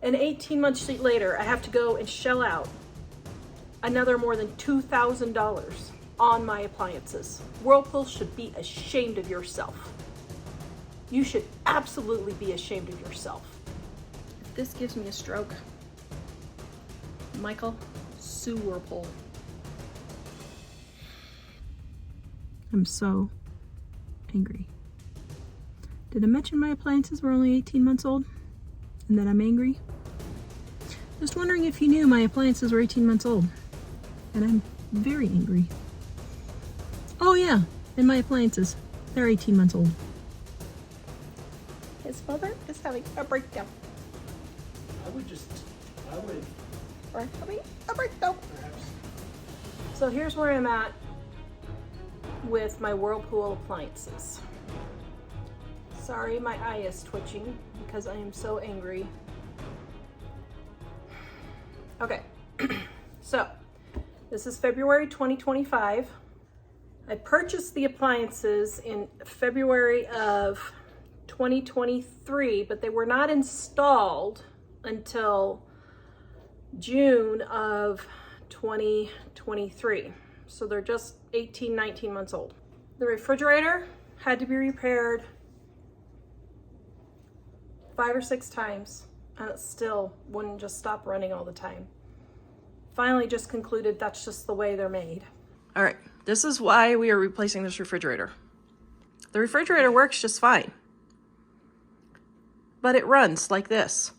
And 18 months later, I have to go and shell out another more than $2,000 on my appliances. Whirlpool should be ashamed of yourself. You should absolutely be ashamed of yourself. If this gives me a stroke, Michael, sue Whirlpool. I'm so angry. Did I mention my appliances were only 18 months old and that I'm angry? Just wondering if you knew my appliances were 18 months old and I'm very angry. Oh yeah, and my appliances, they're 18 months old. His mother is having a breakdown. Or having a breakdown. Perhaps. So here's where I'm at with my Whirlpool appliances. Sorry, my eye is twitching because I am so angry. Okay, so this is February 2025. I purchased the appliances in February of 2023, but they were not installed until June of 2023. So they're just 18, 19 months old. The refrigerator had to be repaired 5 or 6 times, and it still wouldn't just stop running all the time. Finally just concluded that's just the way they're made. All right, this is why we are replacing this refrigerator. The refrigerator works just fine, but it runs like this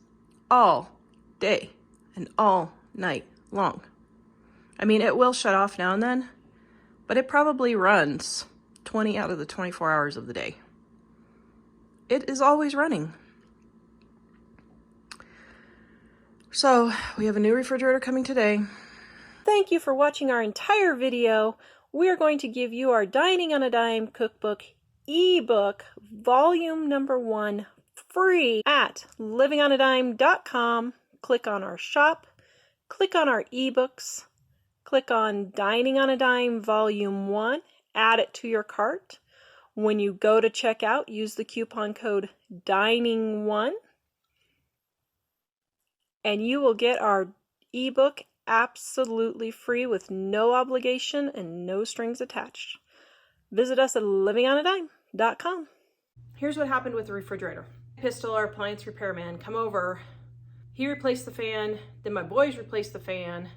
all day and all night long. I mean, it will shut off now and then, but it probably runs 20 out of the 24 hours of the day. It is always running. So we have a new refrigerator coming today. Thank you for watching our entire video. We are going to give you our Dining on a Dime cookbook ebook, volume number 1, free at livingonadime.com. Click on our shop, click on our ebooks, click on Dining on a Dime volume 1, add it to your cart. When you go to checkout, use the coupon code DINING1 and you will get our ebook absolutely free with no obligation and no strings attached. Visit us at livingonadime.com. Here's what happened with the refrigerator. Pistol, our appliance repairman, come over. He replaced the fan, then my boys replaced the fan.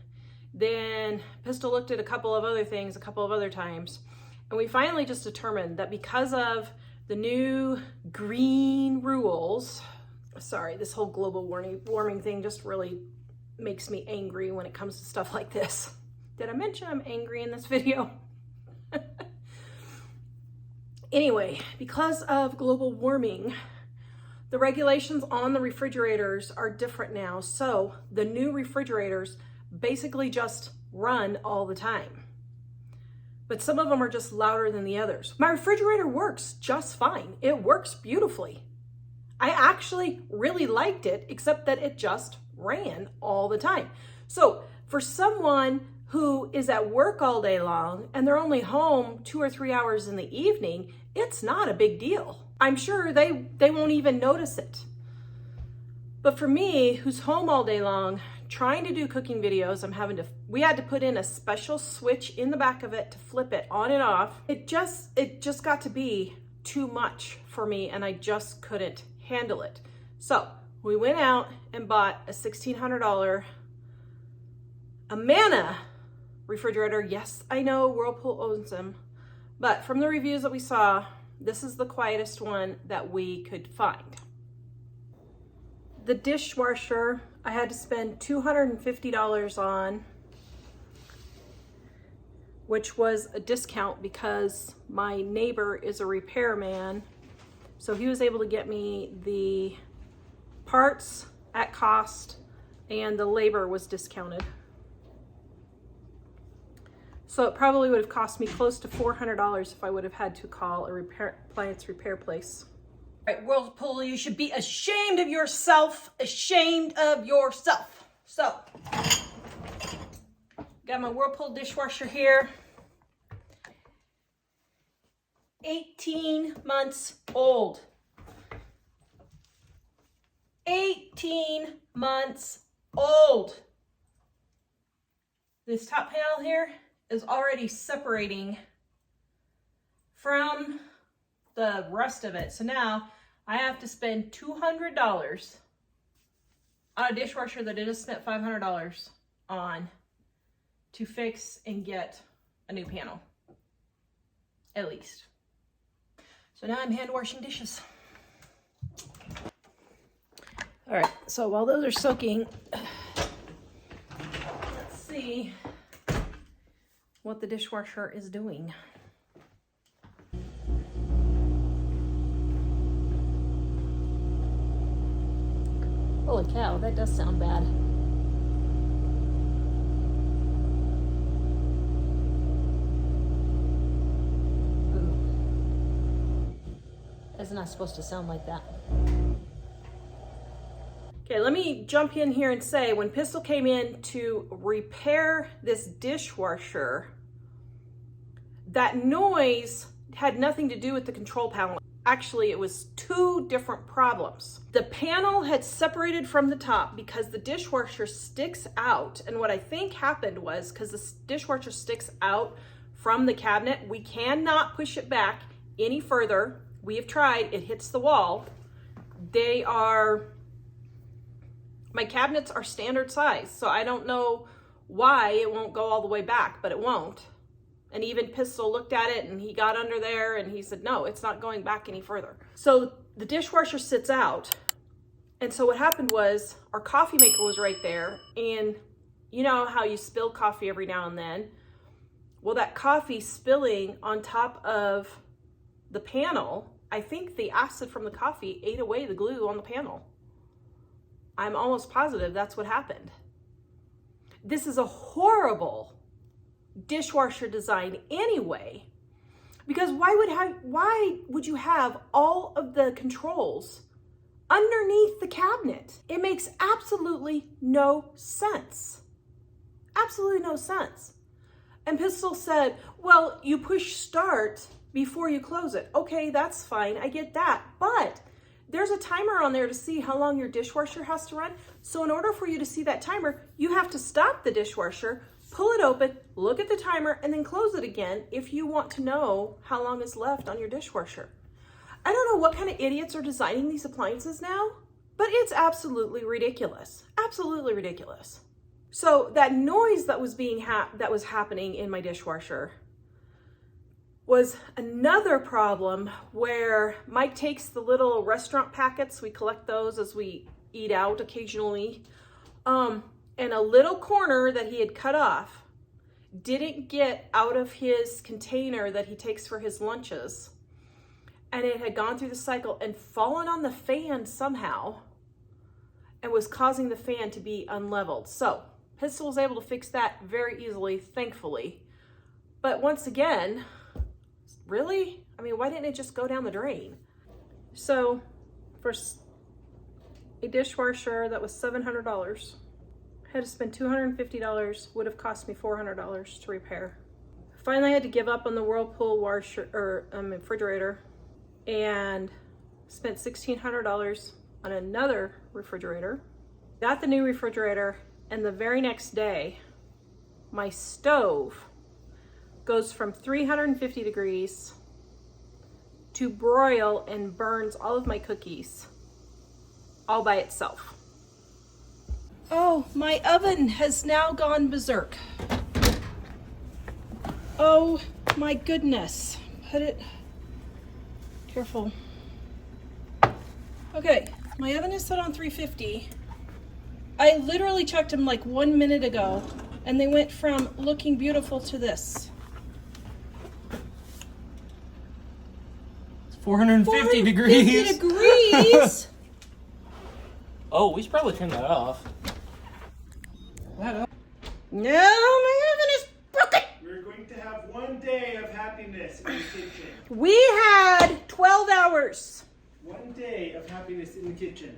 Then Pistol looked at a couple of other things a couple of other times. And we finally just determined that because of the new green rules, sorry, this whole global warming thing just really makes me angry when it comes to stuff like this. Did I mention I'm angry in this video? Anyway, because of global warming, the regulations on the refrigerators are different now. So the new refrigerators basically just run all the time. But some of them are just louder than the others. My refrigerator works just fine. It works beautifully. I actually really liked it, except that it just ran all the time. So for someone who is at work all day long and they're only home 2 or 3 hours in the evening, it's not a big deal. I'm sure they won't even notice it. But for me, who's home all day long, trying to do cooking videos, we had to put in a special switch in the back of it to flip it on and off. It just got to be too much for me and I just couldn't handle it. So we went out and bought a $1,600 Amana refrigerator. Yes, I know Whirlpool owns them, but from the reviews that we saw, this is the quietest one that we could find. The dishwasher, I had to spend $250 on, which was a discount because my neighbor is a repairman. So he was able to get me the parts at cost and the labor was discounted. So it probably would have cost me close to $400 if I would have had to call a appliance repair place. All right, Whirlpool, you should be ashamed of yourself, ashamed of yourself. So, got my Whirlpool dishwasher here. 18 months old. 18 months old. This top panel here is already separating from the rest of it. So now I have to spend $200 on a dishwasher that I just spent $500 on to fix and get a new panel, at least. So now I'm hand washing dishes. All right, so while those are soaking, let's see what the dishwasher is doing. Holy cow, that does sound bad. Ooh. It's not supposed to sound like that. Okay, let me jump in here and say, when Pistol came in to repair this dishwasher, that noise had nothing to do with the control panel. Actually, it was two different problems. The panel had separated from the top because the dishwasher sticks out. And what I think happened was, because the dishwasher sticks out from the cabinet, we cannot push it back any further. We have tried, it hits the wall. My cabinets are standard size, so I don't know why it won't go all the way back, but it won't. And even Pistol looked at it and he got under there and he said, no, it's not going back any further. So the dishwasher sits out. And so what happened was our coffee maker was right there. And you know how you spill coffee every now and then? Well, that coffee spilling on top of the panel, I think the acid from the coffee ate away the glue on the panel. I'm almost positive that's what happened. This is a horrible dishwasher design anyway, because why would you have all of the controls underneath the cabinet? It makes absolutely no sense. Absolutely no sense. And Pistol said, well, you push start before you close it. Okay, that's fine. I get that. But there's a timer on there to see how long your dishwasher has to run. So in order for you to see that timer, you have to stop the dishwasher, pull it open, look at the timer, and then close it again if you want to know how long is left on your dishwasher. I don't know what kind of idiots are designing these appliances now, but it's absolutely ridiculous. Absolutely ridiculous. So that noise that was happening in my dishwasher was another problem where Mike takes the little restaurant packets, we collect those as we eat out occasionally, and a little corner that he had cut off didn't get out of his container that he takes for his lunches. And it had gone through the cycle and fallen on the fan somehow and was causing the fan to be unleveled. So Pistol was able to fix that very easily, thankfully. But once again, really? I mean, why didn't it just go down the drain? So for a dishwasher that was $700, I had to spend $250, would have cost me $400 to repair. Finally, I had to give up on the Whirlpool refrigerator and spent $1,600 on another refrigerator. Got the new refrigerator, and the very next day, my stove goes from 350 degrees to broil and burns all of my cookies all by itself. Oh, my oven has now gone berserk. Oh my goodness. Careful. Okay, my oven is set on 350. I literally checked them like 1 minute ago, and they went from looking beautiful to this. 450 degrees. 450 degrees? Oh, we should probably turn that off. No, my oven is broken. We're going to have one day of happiness in the kitchen. We had 12 hours. 1 day of happiness in the kitchen.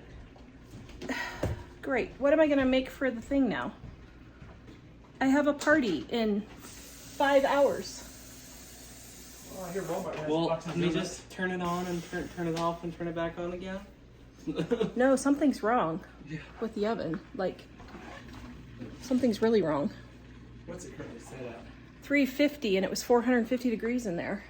Great. What am I going to make for the thing now? I have a party in 5 hours. Oh, I hear Walmart has Well, boxes can we of just turn it on and turn it off and turn it back on again? No, something's wrong Yeah. with the oven. Like, something's really wrong. What's it currently set at? 350 and it was 450 degrees in there.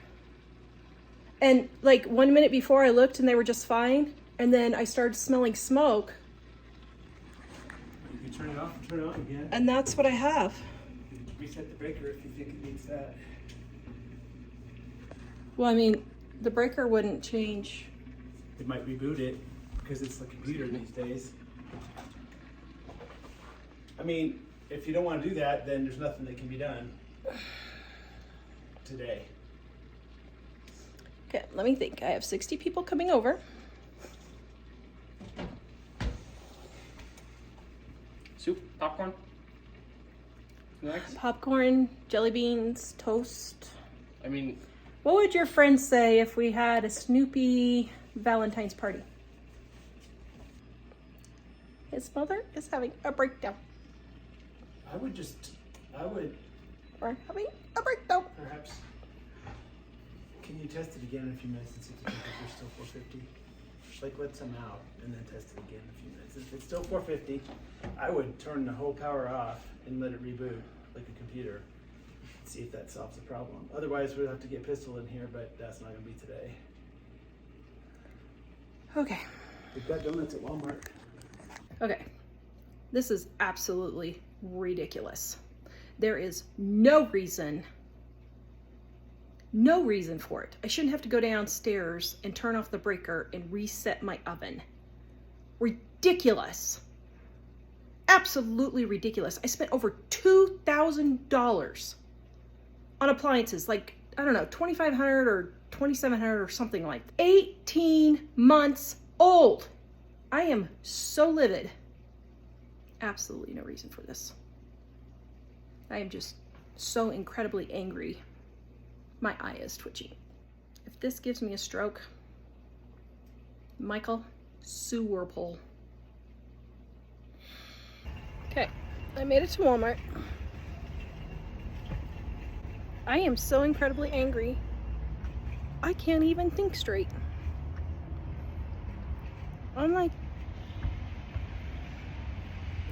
And like 1 minute before I looked and they were just fine. And then I started smelling smoke. You can turn it off and turn it on again. And that's what I have. You can reset the breaker if you think it needs that. Well, I mean, the breaker wouldn't change. It might reboot it because it's the computer these days. I mean, if you don't want to do that, then there's nothing that can be done today. Okay, let me think. I have 60 people coming over. Soup, popcorn. Snacks. Popcorn, jelly beans, toast. I mean, What would your friends say if we had a Snoopy Valentine's party? His mother is having a breakdown. I would Or having a breakdown. perhaps. Can you test it again in a few minutes and see if the temperature's still 450? Like let some out and then test it again in a few minutes. If it's still 450, I would turn the whole power off and let it reboot like a computer. See if that solves the problem. Otherwise, we'll have to get Pistol in here, but that's not going to be today. Okay. We've got donuts at Walmart. Okay. This is absolutely ridiculous. There is no reason for it. I shouldn't have to go downstairs and turn off the breaker and reset my oven. Ridiculous. Absolutely ridiculous. I spent over $2,000 on appliances, like, I don't know, $2,500 or $2,700 or something like that. 18 months old. I am so livid. Absolutely no reason for this. I am just so incredibly angry. My eye is twitching. If this gives me a stroke, Michael, sue Whirlpool. Okay, I made it to Walmart. I am so incredibly angry. I can't even think straight. I'm like,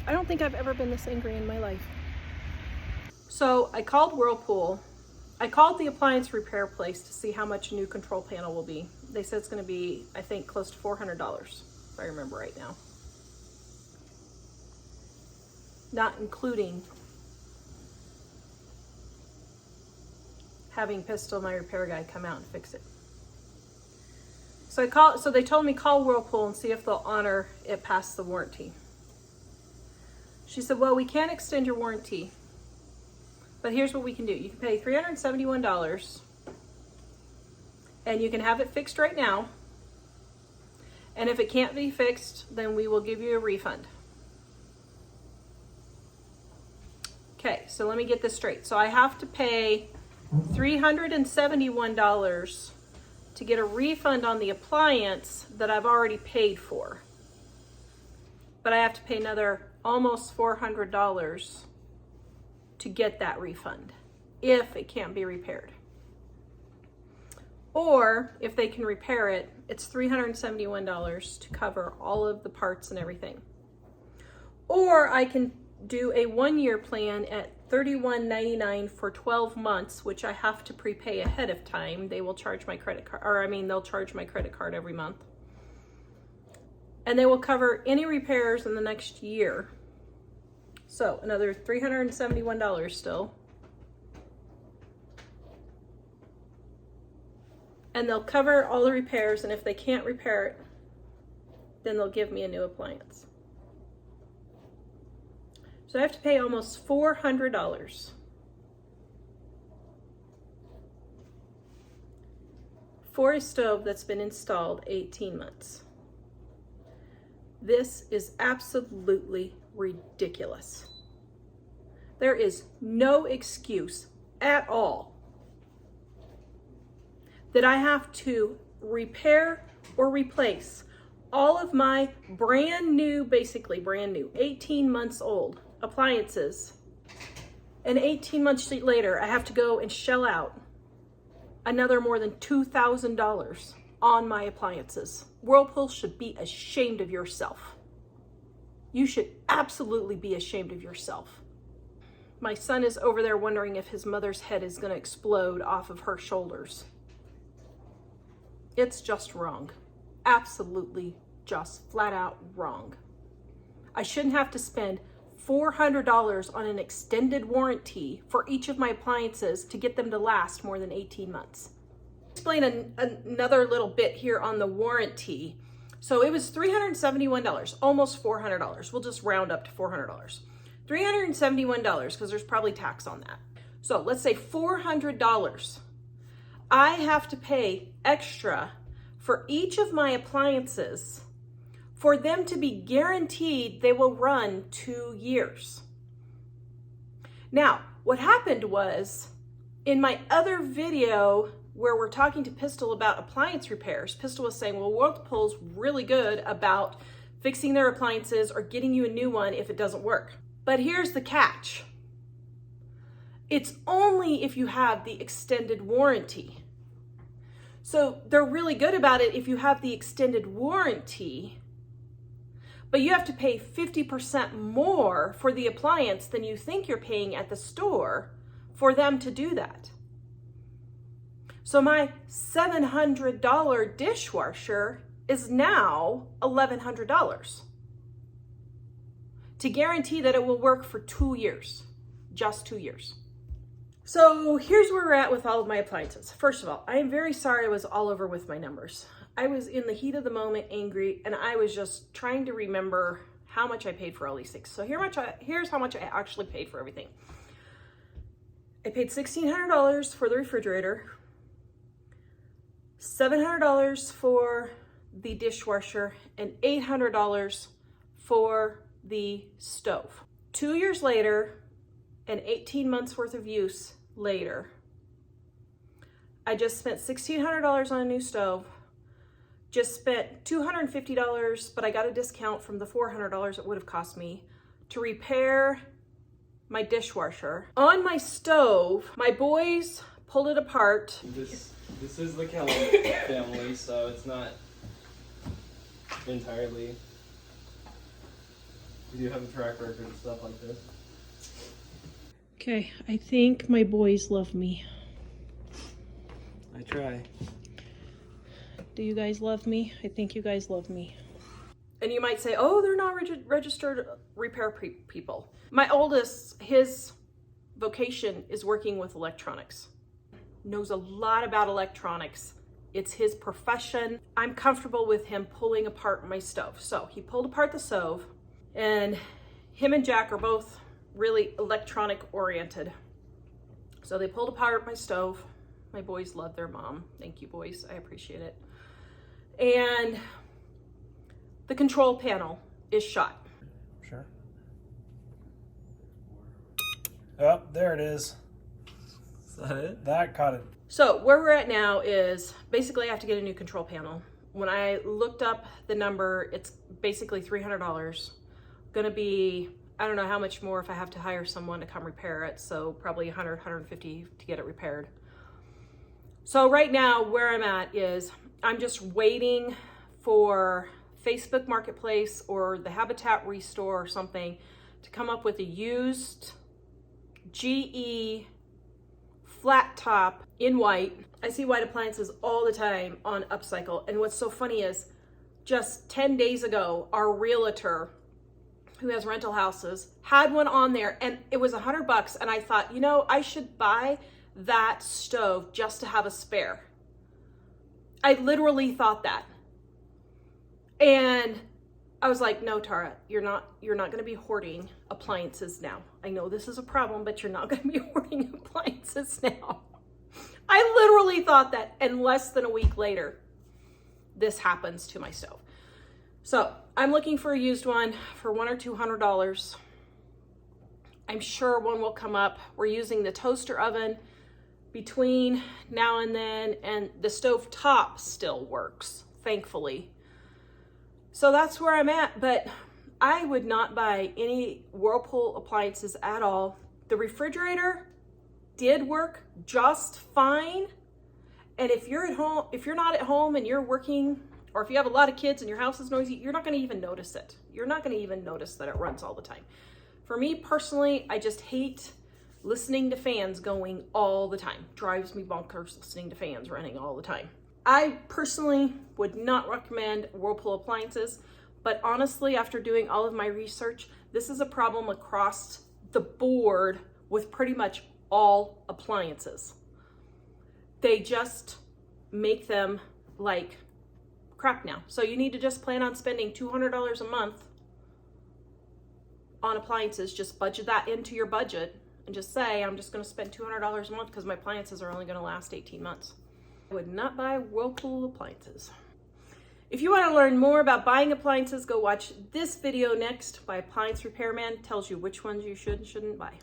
I don't think I've ever been this angry in my life. So I called Whirlpool. I called the appliance repair place to see how much a new control panel will be. They said it's going to be, I think, close to $400, if I remember right now. Not including having Pistol, my repair guy, come out and fix it. So they told me call Whirlpool and see if they'll honor it past the warranty. She said, well, we can't extend your warranty, but here's what we can do. You can pay $371 and you can have it fixed right now. And if it can't be fixed, then we will give you a refund. Okay, so let me get this straight. So I have to pay $371 to get a refund on the appliance that I've already paid for. But I have to pay another almost $400 to get that refund if it can't be repaired. Or if they can repair it, it's $371 to cover all of the parts and everything. Or I can do a 1-year plan at $31.99 for 12 months, which I have to prepay ahead of time. They will charge my credit card, they'll charge my credit card every month. And they will cover any repairs in the next year. So another $371 still. And they'll cover all the repairs, and if they can't repair it, then they'll give me a new appliance. So I have to pay almost $400 for a stove that's been installed 18 months. This is absolutely ridiculous. There is no excuse at all that I have to repair or replace all of my basically brand new, 18 months old appliances. And 18 months later, I have to go and shell out another more than $2,000 on my appliances. Whirlpool should be ashamed of yourself. You should absolutely be ashamed of yourself. My son is over there wondering if his mother's head is going to explode off of her shoulders. It's just wrong. Absolutely just flat out wrong. I shouldn't have to spend $400 on an extended warranty for each of my appliances to get them to last more than 18 months. Explain another little bit here on the warranty. So it was $371, almost $400. We'll just round up to $400. $371 because there's probably tax on that. So let's say $400. I have to pay extra for each of my appliances for them to be guaranteed they will run 2 years. Now, what happened was in my other video where we're talking to Pistol about appliance repairs, Pistol was saying, well, Whirlpool's really good about fixing their appliances or getting you a new one if it doesn't work. But here's the catch. It's only if you have the extended warranty. So they're really good about it if you have the extended warranty, but you have to pay 50% more for the appliance than you think you're paying at the store for them to do that. So my $700 dishwasher is now $1,100 to guarantee that it will work for 2 years, just 2 years. So here's where we're at with all of my appliances. First of all, I am very sorry I was all over with my numbers. I was in the heat of the moment, angry, and I was just trying to remember how much I paid for all these things. So here's how much I actually paid for everything. I paid $1,600 for the refrigerator, $700 for the dishwasher, and $800 for the stove. 2 years later, and 18 months worth of use later, I just spent $1,600 on a new stove, just spent $250, but I got a discount from the $400 it would have cost me to repair my dishwasher. On my stove, my boys pulled it apart. This is the Kellogg family, so it's not entirely. We do have a track record and stuff like this. Okay, I think my boys love me. I try. Do you guys love me? I think you guys love me. And you might say, oh, they're not registered repair people. My oldest, his vocation is working with electronics. Knows a lot about electronics. It's his profession. I'm comfortable with him pulling apart my stove. So he pulled apart the stove, and him and Jack are both really electronic oriented. So they pulled apart my stove. My boys love their mom. Thank you, boys. I appreciate it. And the control panel is shot. Sure. Oh, there it is. Is that it? That caught it. So where we're at now is basically I have to get a new control panel. When I looked up the number, it's basically $300. Gonna be, I don't know how much more if I have to hire someone to come repair it. So probably $100, $150 to get it repaired. So right now where I'm at is I'm just waiting for Facebook Marketplace or the Habitat Restore or something to come up with a used GE flat top in white. I see white appliances all the time on Upcycle. And what's so funny is just 10 days ago, our realtor who has rental houses had one on there and it was $100. And I thought, you know, I should buy that stove just to have a spare. I literally thought that. And I was like, no, Tara, you're not going to be hoarding appliances now. I know this is a problem, but you're not going to be hoarding appliances now. I literally thought that, and less than a week later, this happens to my stove. So I'm looking for a used one for $100 or $200. I'm sure one will come up. We're using the toaster oven between now and then, and the stove top still works, thankfully. So that's where I'm at, but I would not buy any Whirlpool appliances at all. The refrigerator did work just fine, And if you're at home, if you're not at home and you're working, or if you have a lot of kids and your house is noisy, you're not going to even notice it. You're not going to even notice that it runs all the time. For me personally, I just hate listening to fans going all the time. Drives me bonkers listening to fans running all the time. I personally would not recommend Whirlpool appliances, but honestly, after doing all of my research, this is a problem across the board with pretty much all appliances. They just make them like crap now. So you need to just plan on spending $200 a month on appliances. Just budget that into your budget and just say, I'm just going to spend $200 a month because my appliances are only going to last 18 months. I would not buy Whirlpool appliances. If you want to learn more about buying appliances, go watch this video next by Appliance Repairman. Tells you which ones you should and shouldn't buy.